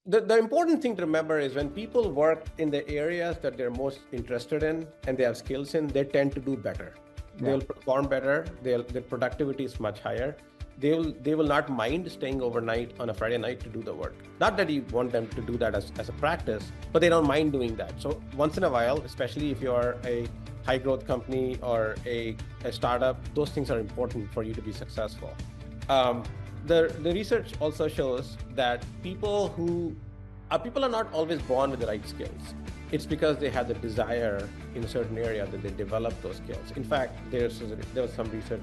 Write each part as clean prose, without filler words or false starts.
The important thing to remember is when people work in the areas that they're most interested in and they have skills in, they tend to do better. Yeah. They'll perform better. Their productivity is much higher. They will not mind staying overnight on a Friday night to do the work. Not that you want them to do that as a practice, but they don't mind doing that. So once in a while, especially if you're a high growth company or a startup, those things are important for you to be successful. Um, the research also shows that people are not always born with the right skills. It's because they have the desire in a certain area that they develop those skills. In fact, there was some research,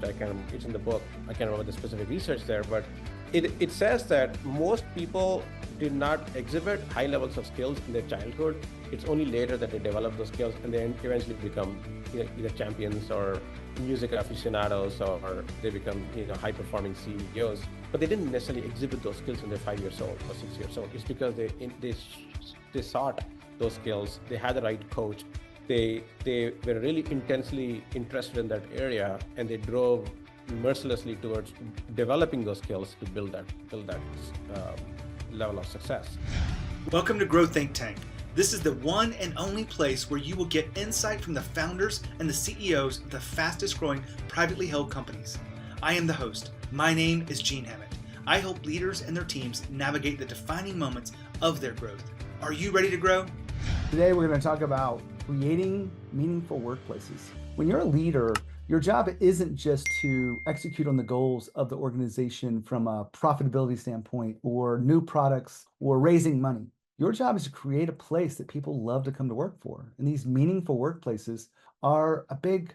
it's in the book, I can't remember the specific research there, but it says that most people did not exhibit high levels of skills in their childhood. It's only later that they develop those skills and then eventually become either champions or music aficionados, or they become high performing CEOs. But they didn't necessarily exhibit those skills when they're 5 years old or 6 years old. It's because they sought those skills. They had the right coach. They were really intensely interested in that area, and they drove mercilessly towards developing those skills to build that level of success. Welcome to Grow Think Tank. This is the one and only place where you will get insight from the founders and the CEOs of the fastest growing privately held companies. I am the host. My name is Gene Hammett. I help leaders and their teams navigate the defining moments of their growth. Are you ready to grow? Today we're going to talk about creating meaningful workplaces. When you're a leader, your job isn't just to execute on the goals of the organization from a profitability standpoint or new products or raising money. Your job is to create a place that people love to come to work for. And these meaningful workplaces are a big,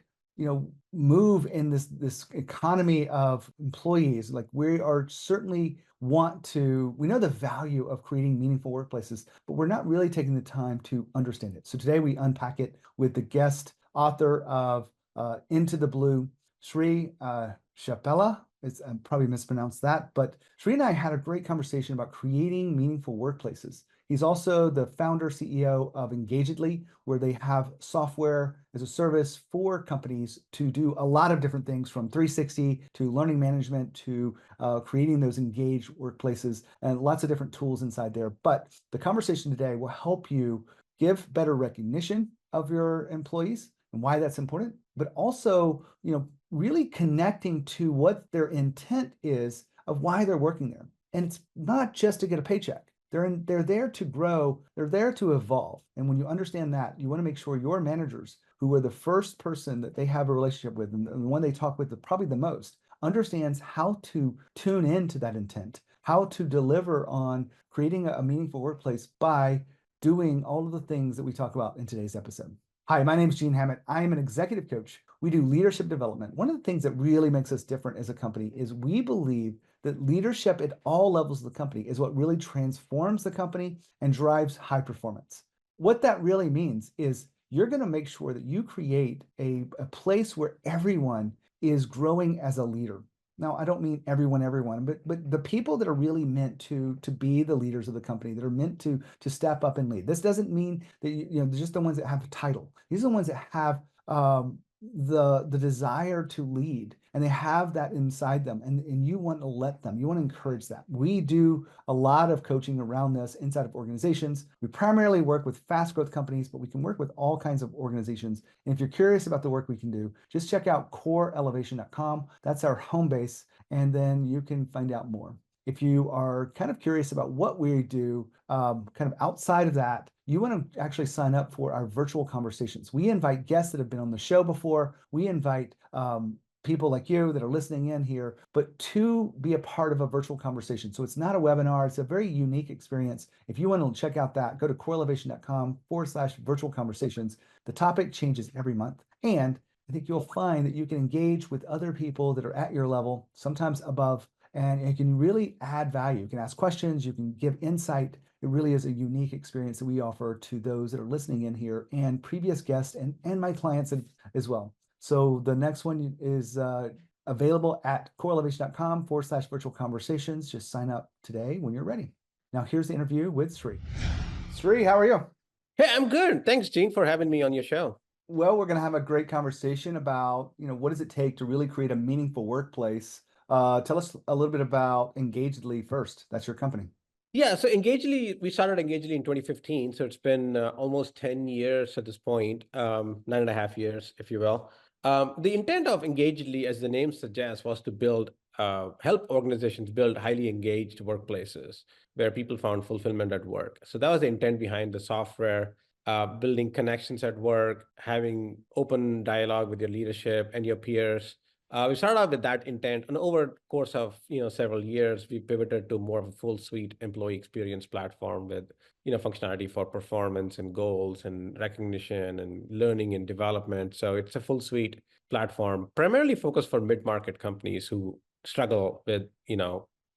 move in this economy of employees. Like we are certainly we know the value of creating meaningful workplaces, but we're not really taking the time to understand it. So today we unpack it with the guest author of Into the Blue, Sri Chellappa. I probably mispronounced that, but Sri and I had a great conversation about creating meaningful workplaces. He's also the founder, CEO of Engagedly, where they have software as a service for companies to do a lot of different things, from 360 to learning management to creating those engaged workplaces, and lots of different tools inside there. But the conversation today will help you give better recognition of your employees and why that's important, but also, really connecting to what their intent is of why they're working there. And it's not just to get a paycheck. They're there to grow. They're there to evolve. And when you understand that, you want to make sure your managers, who are the first person that they have a relationship with and the one they talk with probably the most, understands how to tune into that intent, how to deliver on creating a meaningful workplace by doing all of the things that we talk about in today's episode. Hi, my name is Gene Hammett. I am an executive coach. We do leadership development. One of the things that really makes us different as a company is we believe that leadership at all levels of the company is what really transforms the company and drives high performance. What that really means is you're going to make sure that you create a place where everyone is growing as a leader. Now, I don't mean everyone, but the people that are really meant to be the leaders of the company, that are meant to step up and lead. This doesn't mean that just the ones that have a title. These are the ones that have the desire to lead, and they have that inside them, and you want to let them, you want to encourage that. We do a lot of coaching around this inside of organizations. We primarily work with fast growth companies, but we can work with all kinds of organizations. And if you're curious about the work we can do, just check out coreelevation.com. That's our home base, and then you can find out more. If you are kind of curious about what we do, kind of outside of that, you want to actually sign up for our virtual conversations. We invite guests that have been on the show before. We invite people like you that are listening in here, but to be a part of a virtual conversation. So it's not a webinar. It's a very unique experience. If you want to check out that, go to coreelevation.com/virtual conversations. The topic changes every month. And I think you'll find that you can engage with other people that are at your level, sometimes above, and it can really add value. You can ask questions, you can give insight. It really is a unique experience that we offer to those that are listening in here and previous guests and my clients as well. So the next one is available at coreelevation.com/virtual conversations. Just sign up today when you're ready. Now here's the interview with Sri. Sri, how are you? Hey, I'm good. Thanks, Gene, for having me on your show. Well, we're going to have a great conversation about, what does it take to really create a meaningful workplace? Tell us a little bit about Engagedly first. That's your company. Yeah, so Engagely, we started Engagely in 2015. So it's been almost 10 years at this point, 9.5 years, if you will. The intent of Engagely, as the name suggests, was to help organizations build highly engaged workplaces where people found fulfillment at work. So that was the intent behind the software, building connections at work, having open dialogue with your leadership and your peers. We started out with that intent, and over the course of several years, we pivoted to more of a full suite employee experience platform with functionality for performance and goals and recognition and learning and development. So it's a full suite platform, primarily focused for mid-market companies who struggle with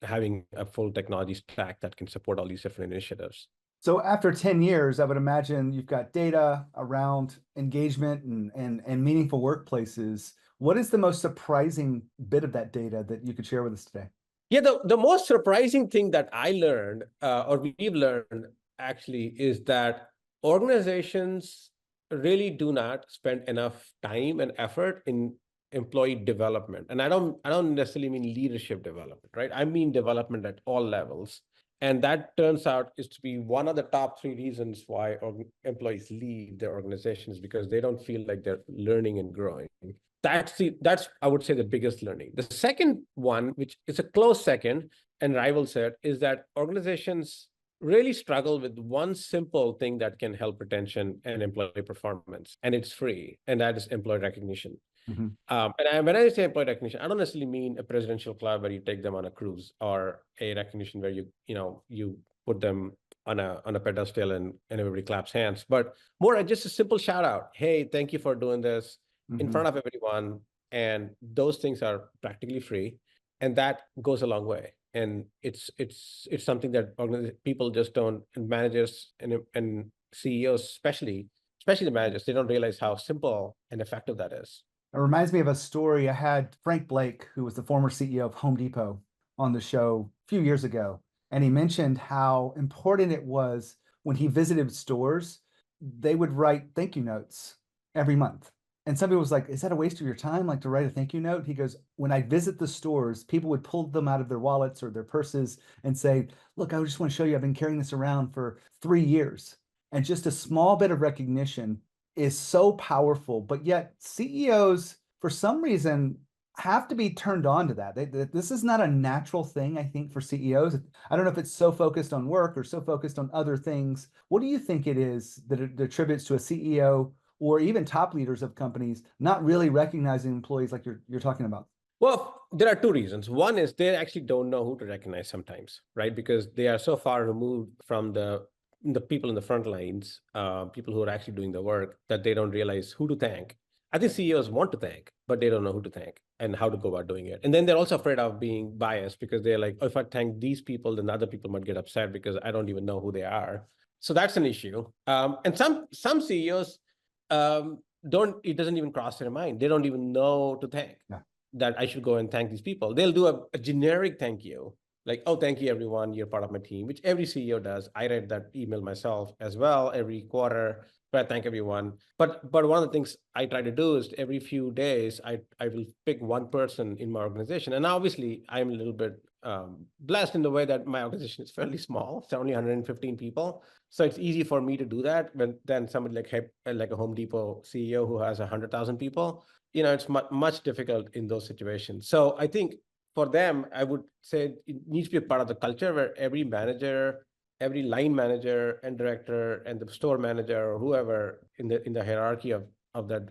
having a full technology stack that can support all these different initiatives. So after 10 years, I would imagine you've got data around engagement and meaningful workplaces. What is the most surprising bit of that data that you could share with us today? Yeah, the most surprising thing that I learned, or we've learned actually, is that organizations really do not spend enough time and effort in employee development. And I don't necessarily mean leadership development, right? I mean development at all levels. And that turns out is to be one of the top three reasons why employees leave their organizations, because they don't feel like they're learning and growing. That's I would say the biggest learning. The second one, which is a close second and rivals it, is that organizations really struggle with one simple thing that can help retention and employee performance, and it's free, and that is employee recognition. Mm-hmm. When I say employee recognition, I don't necessarily mean a presidential club where you take them on a cruise, or a recognition where you put them on a pedestal and everybody claps hands, but more just a simple shout out. Hey, thank you for doing this in front of everyone. And those things are practically free. And that goes a long way. And it's something that people just don't, and managers and CEOs, especially the managers, they don't realize how simple and effective that is. It reminds me of a story. I had Frank Blake, who was the former CEO of Home Depot, on the show a few years ago. And he mentioned how important it was when he visited stores, they would write thank you notes every month. And somebody was like, is that a waste of your time, like to write a thank you note? He goes, when I visit the stores, people would pull them out of their wallets or their purses and say, look, I just want to show you, I've been carrying this around for 3 years. And just a small bit of recognition is so powerful, but yet CEOs, for some reason, have to be turned on to that. This is not a natural thing, I think, for CEOs. I don't know if it's so focused on work or so focused on other things. What do you think it is that it attributes to a CEO or even top leaders of companies not really recognizing employees like you're talking about? Well, there are two reasons. One is they actually don't know who to recognize sometimes, right? Because they are so far removed from the people in the front lines, people who are actually doing the work, that they don't realize who to thank. I think CEOs want to thank, but they don't know who to thank and how to go about doing it. And then they're also afraid of being biased, because they're like, oh, if I thank these people, then the other people might get upset because I don't even know who they are. So that's an issue. And some CEOs it doesn't even cross their mind. They don't even know to thank. Yeah. That I should go and thank these people. They'll do a generic thank you, like, oh, thank you, everyone, you're part of my team, which every CEO does. I read that email myself as well every quarter, but I thank everyone. But one of the things I try to do is every few days, I will pick one person in my organization. And obviously, I'm a little bit blessed in the way that my organization is fairly small. It's only 115 people. So it's easy for me to do that than somebody like a Home Depot CEO who has 100,000 people. It's much difficult in those situations. So I think for them, I would say it needs to be a part of the culture where every manager, every line manager and director and the store manager or whoever in the hierarchy of that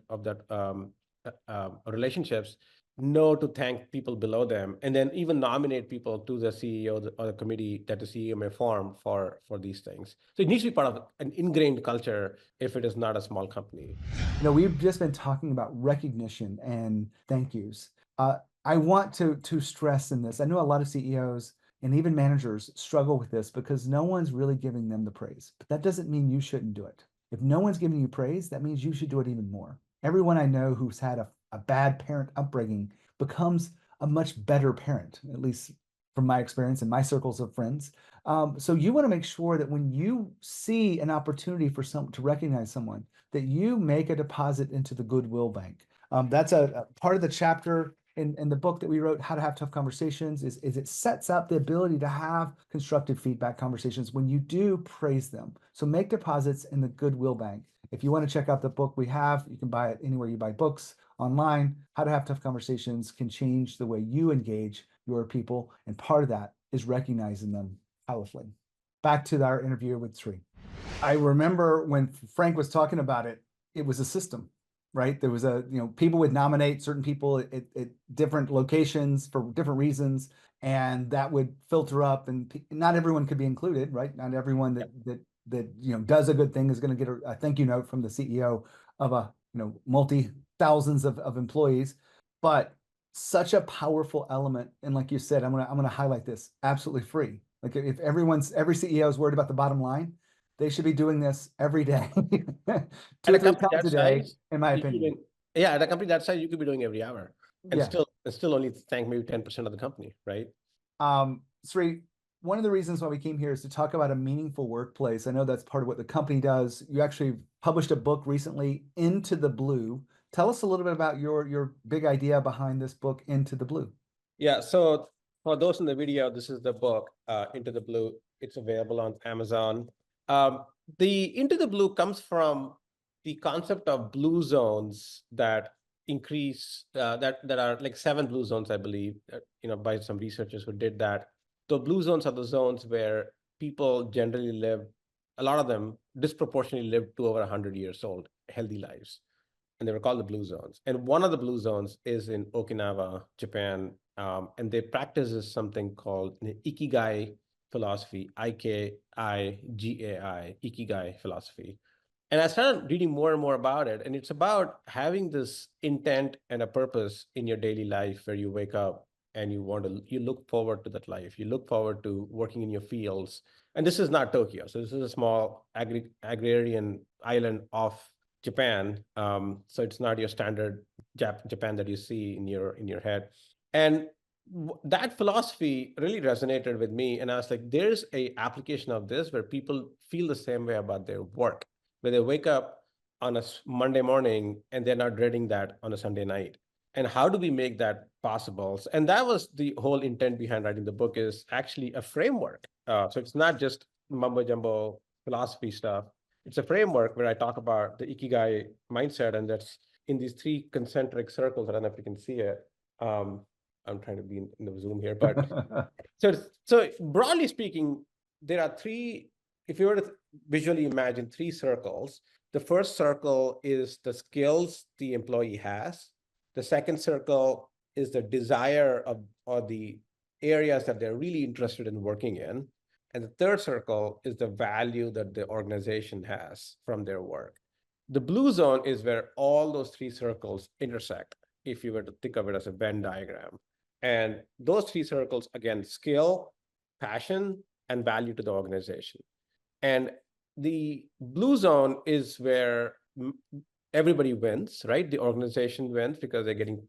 relationships know to thank people below them, and then even nominate people to the CEO or the committee that the CEO may form for these things. So it needs to be part of an ingrained culture if it is not a small company. We've just been talking about recognition and thank yous. I want to stress in this. I know a lot of CEOs and even managers struggle with this because no one's really giving them the praise. But that doesn't mean you shouldn't do it. If no one's giving you praise, that means you should do it even more. Everyone I know who's had a bad parent upbringing becomes a much better parent, at least from my experience and my circles of friends. So you want to make sure that when you see an opportunity for to recognize someone, that you make a deposit into the Goodwill Bank. That's a part of the chapter in the book that we wrote, How to Have Tough Conversations, is it sets up the ability to have constructive feedback conversations when you do praise them. So make deposits in the Goodwill Bank. If you want to check out the book we have, you can buy it anywhere you buy books, online. How to Have Tough Conversations can change the way you engage your people. And part of that is recognizing them powerfully. Back to our interview with Sri. I remember when Frank was talking about it, it was a system, right? There was people would nominate certain people at different locations for different reasons, and that would filter up, and not everyone could be included, right? Not everyone that does a good thing is going to get a thank you note from the CEO of a multi thousands of employees, but such a powerful element. And like you said, I'm gonna highlight this, absolutely free. Like if every CEO is worried about the bottom line, they should be doing this every day, 2 or 3 times a day, in my opinion. At a company that size, you could be doing every hour, and Yeah. still only thank maybe 10% of the company, right? Sri, one of the reasons why we came here is to talk about a meaningful workplace. I know that's part of what the company does. You actually published a book recently, Into the Blue. Tell us a little bit about your big idea behind this book, Into the Blue. Yeah, so for those in the video, this is the book, Into the Blue. It's available on Amazon. The Into the Blue comes from the concept of blue zones that increase, that are like 7 blue zones, I believe, by some researchers who did that. The blue zones are the zones where people generally live, a lot of them disproportionately live to over 100 years old, healthy lives. And they were called the blue zones. And one of the blue zones is in Okinawa, Japan. And they practice something called the Ikigai philosophy, Ikigai, Ikigai philosophy. And I started reading more and more about it. And it's about having this intent and a purpose in your daily life where you wake up and you look forward to that life. You look forward to working in your fields. And this is not Tokyo. So this is a small agrarian island off Japan. So it's not your standard Japan that you see in your head. And that philosophy really resonated with me. And I was like, there's a application of this where people feel the same way about their work, where they wake up on a Monday morning and they're not dreading that on a Sunday night. And how do we make that possible? And that was the whole intent behind writing the book, is actually a framework. So it's not just mumbo jumbo philosophy stuff. It's a framework where I talk about the Ikigai mindset, and that's in these 3 concentric circles. I don't know if you can see it. I'm trying to be in the Zoom here, but so broadly speaking, there are 3, if you were to visually imagine 3 circles, the first circle is the skills the employee has. The second circle is the desire or the areas that they're really interested in working in. And the third circle is the value that the organization has from their work. The blue zone is where all those 3 circles intersect, if you were to think of it as a Venn diagram. And those 3 circles, again, skill, passion, and value to the organization. And the blue zone is where everybody wins, right? The organization wins because they're getting,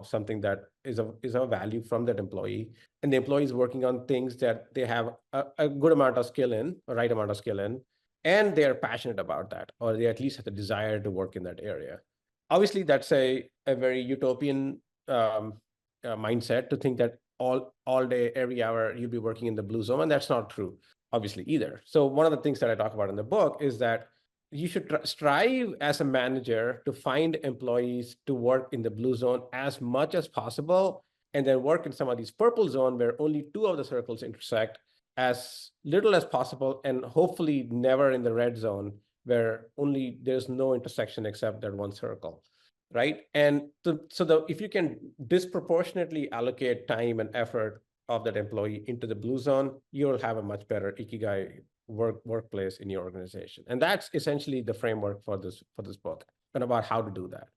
something that is a value from that employee. And the employee is working on things that they have a good amount of skill in, a right amount of skill in, and they're passionate about that, or they at least have the desire to work in that area. Obviously, that's a very utopian mindset to think that all day, every hour, you'll be working in the blue zone, and that's not true, obviously, either. So one of the things that I talk about in the book is that you should strive as a manager to find employees to work in the blue zone as much as possible, and then work in some of these purple zone where only 2 of the circles intersect as little as possible, and hopefully never in the red zone where there's no intersection except that one circle, right? And if you can disproportionately allocate time and effort of that employee into the blue zone, you'll have a much better Ikigai workplace in your organization. And that's essentially the framework for this book, and about how to do that.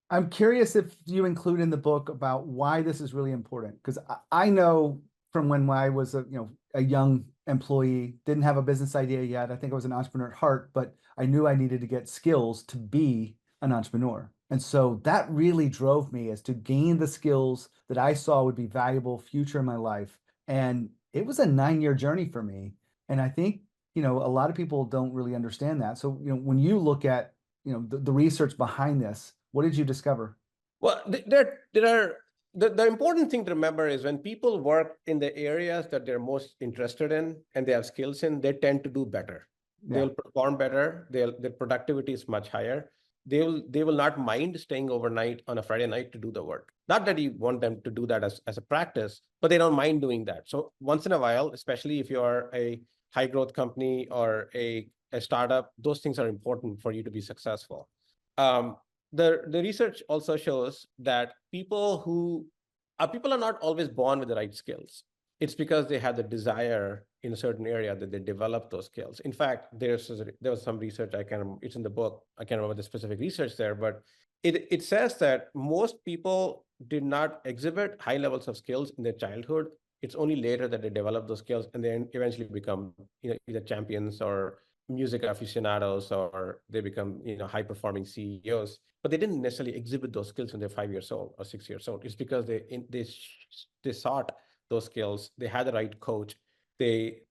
I'm curious if you include in the book about why this is really important, because I know from when I was a young employee, didn't have a business idea yet. I think I was an entrepreneur at heart, but I knew I needed to get skills to be an entrepreneur. And so that really drove me, as to gain the skills that I saw would be valuable future in my life. And it was a 9-year journey for me. And I think, a lot of people don't really understand that. So, when you look at, the research behind this, what did you discover? Well, there are The important thing to remember is when people work in the areas that they're most interested in and they have skills in, they tend to do better. Yeah. They'll perform better. Their productivity is much higher. They will not mind staying overnight on a Friday night to do the work. Not that you want them to do that as a practice, but they don't mind doing that. So once in a while, especially if you are a high growth company or a startup, those things are important for you to be successful. Um, the research also shows that people are not always born with the right skills. It's because they have the desire in a certain area that they develop those skills. In fact, there was some research, it's in the book, I can't remember the specific research there, but it says that most people did not exhibit high levels of skills in their childhood. It's only later that they develop those skills and then eventually become, either champions or music aficionados, or they become, high performing CEOs. But they didn't necessarily exhibit those skills when they're 5 years old or 6 years old. It's because they sought those skills. They had the right coach. They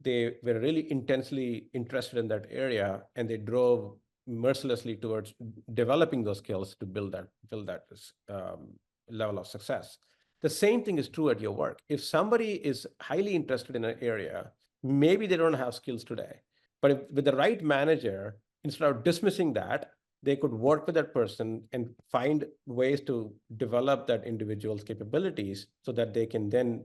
were really intensely interested in that area, and they drove mercilessly towards developing those skills to build that level of success. The same thing is true at your work. If somebody is highly interested in an area, maybe they don't have skills today, but with the right manager, instead of dismissing that, they could work with that person and find ways to develop that individual's capabilities so that they can then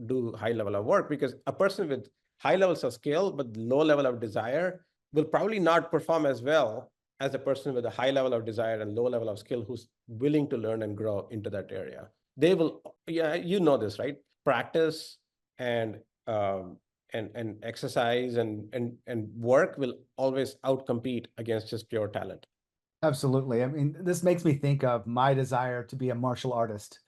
do high level of work. Because a person with high levels of skill but low level of desire will probably not perform as well as a person with a high level of desire and low level of skill who's willing to learn and grow into that area. They will, yeah, this, right? Practice and and exercise and work will always outcompete against just pure talent. Absolutely. I mean, this makes me think of my desire to be a martial artist.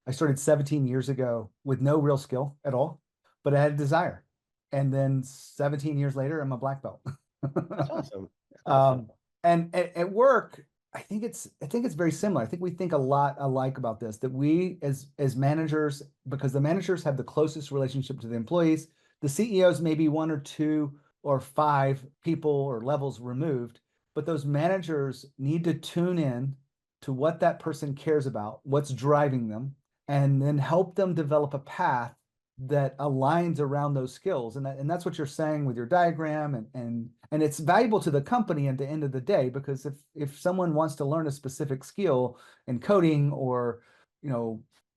I started 17 years ago with no real skill at all, but I had a desire. And then 17 years later, I'm a black belt. That's awesome. That's awesome. And at work, I think it's very similar. I think we think a lot alike about this, that we as managers, because the managers have the closest relationship to the employees, the CEOs may be 1 or 2 or 5 people or levels removed, but those managers need to tune in to what that person cares about, what's driving them, and then help them develop a path that aligns around those skills. And that's what you're saying with your diagram, and it's valuable to the company at the end of the day, because if someone wants to learn a specific skill in coding or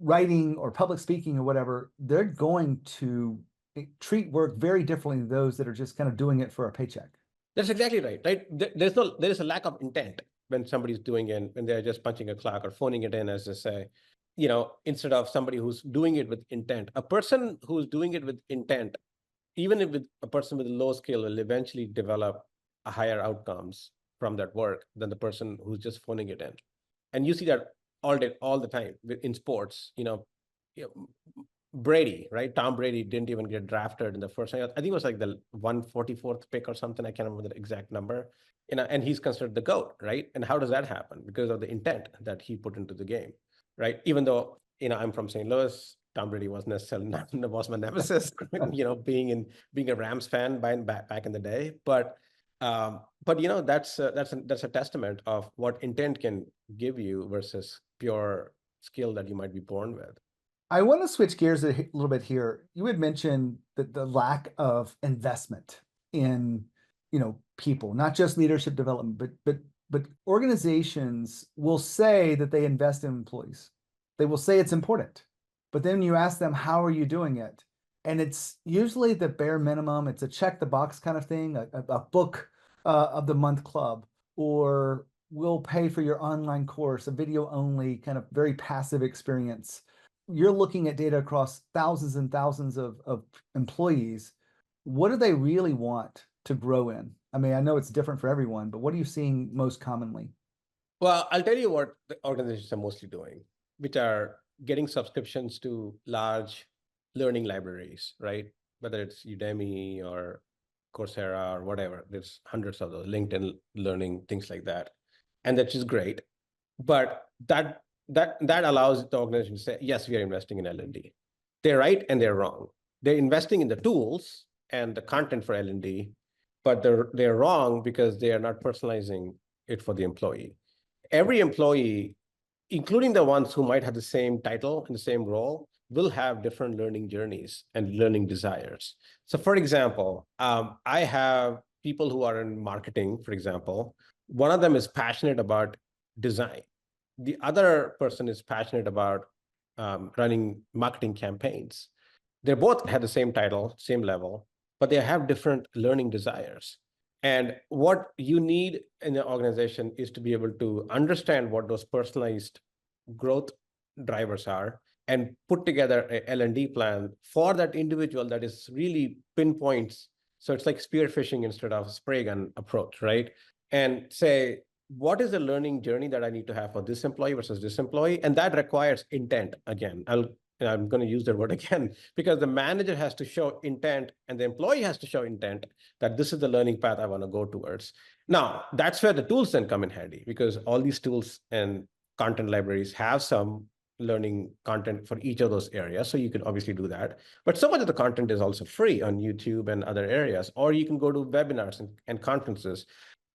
writing or public speaking or whatever, they're going to treat work very differently than those that are just kind of doing it for a paycheck. That's exactly right. There is a lack of intent when somebody's doing it, when they're just punching a clock or phoning it in, as they say, instead of somebody who's doing it with intent. A person who's doing it with intent, even if with a person with low skill, will eventually develop a higher outcomes from that work than the person who's just phoning it in. And you see that all the time in sports. Brady, right? Tom Brady didn't even get drafted in the first. I think it was like the 144th pick or something. I can't remember the exact number. And he's considered the GOAT, right? And how does that happen? Because of the intent that he put into the game, right? Even though I'm from St. Louis, Tom Brady was necessarily not was my nemesis. being a Rams fan back in the day, but that's a testament of what intent can give you versus pure skill that you might be born with. I want to switch gears a little bit here. You had mentioned that the lack of investment in, people, not just leadership development, but organizations will say that they invest in employees. They will say it's important, but then you ask them, how are you doing it? And it's usually the bare minimum. It's a check the box kind of thing, a book of the month club, or we'll pay for your online course, a video only kind of very passive experience. You're looking at data across thousands and thousands of employees. What do they really want to grow in? I mean, I know it's different for everyone, but what are you seeing most commonly? Well, I'll tell you what the organizations are mostly doing, which are getting subscriptions to large learning libraries, right? Whether it's Udemy or Coursera or whatever, there's hundreds of those, LinkedIn Learning, things like that. And that's just great. But that allows the organization to say, yes, we are investing in L&D. They're right and they're wrong. They're investing in the tools and the content for L&D, but they're wrong because they are not personalizing it for the employee. Every employee including the ones who might have the same title and the same role, will have different learning journeys and learning desires. So for example, I have people who are in marketing, for example. One of them is passionate about design. The other person is passionate about running marketing campaigns. They both have the same title, same level, but they have different learning desires. And what you need in an organization is to be able to understand what those personalized growth drivers are and put together a L&D plan for that individual that is really pinpoints. So it's like spearfishing instead of a spray gun approach, right? And say, what is the learning journey that I need to have for this employee versus this employee? And that requires intent. Again, I'm going to use that word again, because the manager has to show intent and the employee has to show intent that this is the learning path I want to go towards. Now, that's where the tools then come in handy, because all these tools and content libraries have some learning content for each of those areas. So you can obviously do that. But so much of the content is also free on YouTube and other areas, or you can go to webinars and conferences.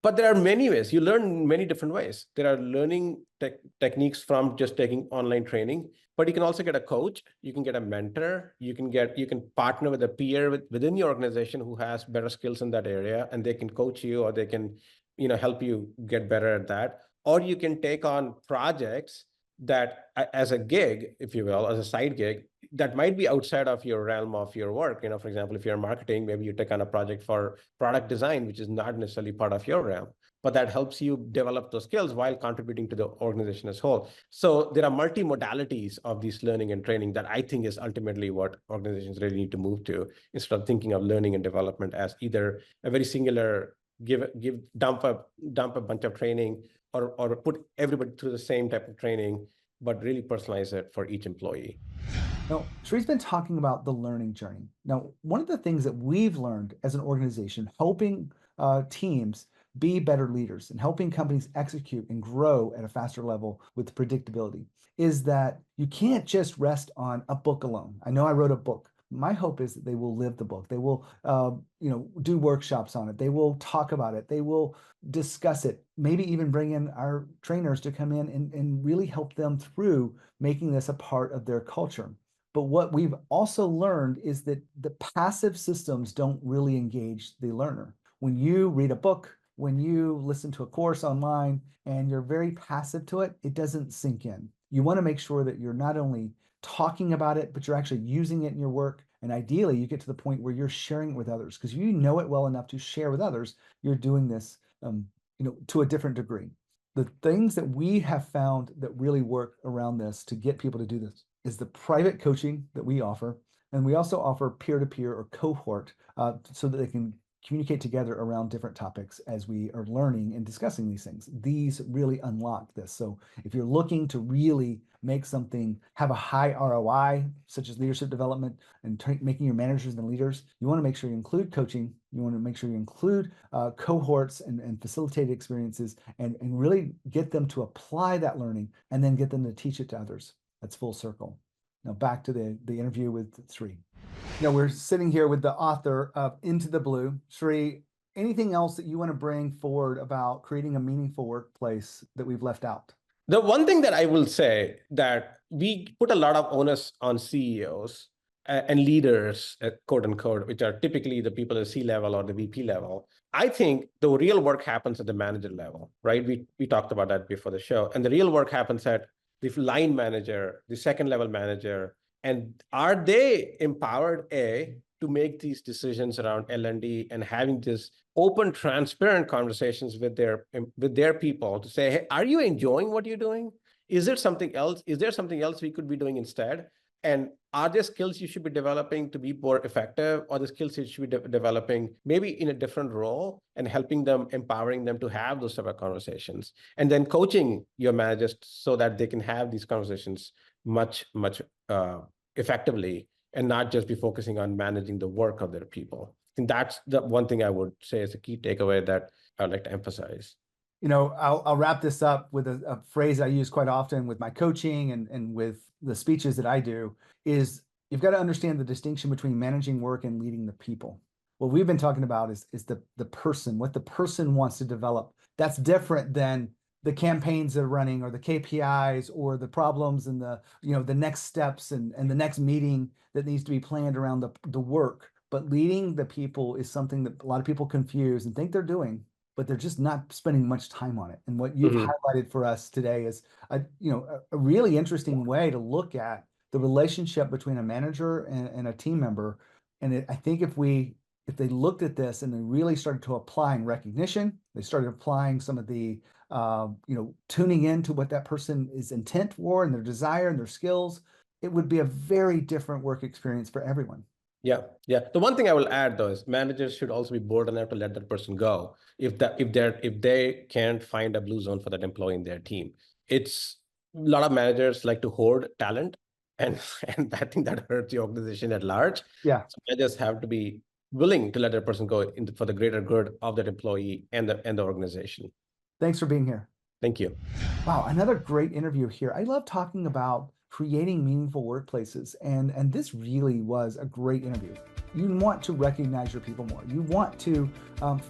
But there are many ways. You learn in many different ways. There are learning techniques from just taking online training, but you can also get a coach. You can get a mentor. You can partner with a peer within your organization who has better skills in that area, and they can coach you, or they can, help you get better at that. Or you can take on projects that as a gig, if you will, as a side gig, that might be outside of your realm of your work. For example, if you're in marketing, maybe you take on a project for product design, which is not necessarily part of your realm, but that helps you develop those skills while contributing to the organization as a whole. So there are multi-modalities of this learning and training that I think is ultimately what organizations really need to move to, instead of thinking of learning and development as either a very singular dump a bunch of training, or put everybody through the same type of training, but really personalize it for each employee. Now, Sri's been talking about the learning journey. Now, one of the things that we've learned as an organization, helping teams be better leaders and helping companies execute and grow at a faster level with predictability, is that you can't just rest on a book alone. I know I wrote a book. My hope is that they will live the book. They will, do workshops on it. They will talk about it. They will discuss it. Maybe even bring in our trainers to come in and really help them through making this a part of their culture. But what we've also learned is that the passive systems don't really engage the learner. When you read a book, when you listen to a course online, and you're very passive to it, it doesn't sink in. You want to make sure that you're not only talking about it, but you're actually using it in your work. And ideally, you get to the point where you're sharing it with others, because you know it well enough to share with others. You're doing this, to a different degree. The things that we have found that really work around this to get people to do this is the private coaching that we offer. And we also offer peer-to-peer or cohort so that they can communicate together around different topics as we are learning and discussing these things. These really unlock this. So if you're looking to really make something have a high ROI, such as leadership development and making your managers and leaders, you want to make sure you include coaching. You want to make sure you include cohorts and facilitated experiences, and really get them to apply that learning and then get them to teach it to others. That's full circle. Now back to the interview with Sri. We're sitting here with the author of Into the Blue. Sri, anything else that you want to bring forward about creating a meaningful workplace that we've left out? The one thing that I will say, that we put a lot of onus on CEOs and leaders, quote unquote, which are typically the people at the C-level or the VP level. I think the real work happens at the manager level, right? We talked about that before the show. And the real work happens at the line manager, the second level manager. And are they empowered, to make these decisions around L&D and having this open, transparent conversations with their people to say, hey, are you enjoying what you're doing? Is there something else? Is there something else we could be doing instead? And are there skills you should be developing to be more effective, or the skills you should be developing maybe in a different role, and helping them, empowering them to have those type of conversations, and then coaching your managers so that they can have these conversations much effectively, and not just be focusing on managing the work of their people. And that's the one thing I would say is a key takeaway that I'd like to emphasize. I'll wrap this up with a phrase I use quite often with my coaching and with the speeches that I do, is you've got to understand the distinction between managing work and leading the people. What we've been talking about is the person, what the person wants to develop. That's different than the campaigns they're running, or the KPIs, or the problems, and the next steps, and the next meeting that needs to be planned around the work. But leading the people is something that a lot of people confuse and think they're doing, but they're just not spending much time on it. And what you've highlighted for us today is a really interesting way to look at the relationship between a manager and a team member. And I think if they looked at this and they really started to applying recognition, they started applying some of the tuning into what that person is intent for and their desire and their skills, it would be a very different work experience for everyone. Yeah. The one thing I will add, though, is managers should also be bold enough to let that person go if they can't find a blue zone for that employee in their team. It's a lot of managers like to hoard talent, and I think that hurts the organization at large. Yeah. So managers have to be willing to let that person go for the greater good of that employee and the organization. Thanks for being here. Thank you. Wow, another great interview here. I love talking about creating meaningful workplaces, and this really was a great interview. You want to recognize your people more. You want to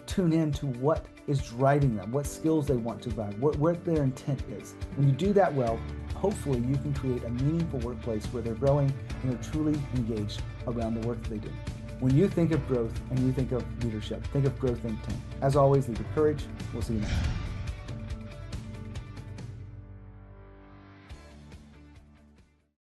tune in to what is driving them, what skills they want to drive, what their intent is. When you do that well, hopefully you can create a meaningful workplace where they're growing and they're truly engaged around the work that they do. When you think of growth and you think of leadership, think of Growth Think Tank. As always, lead with courage. We'll see you next time.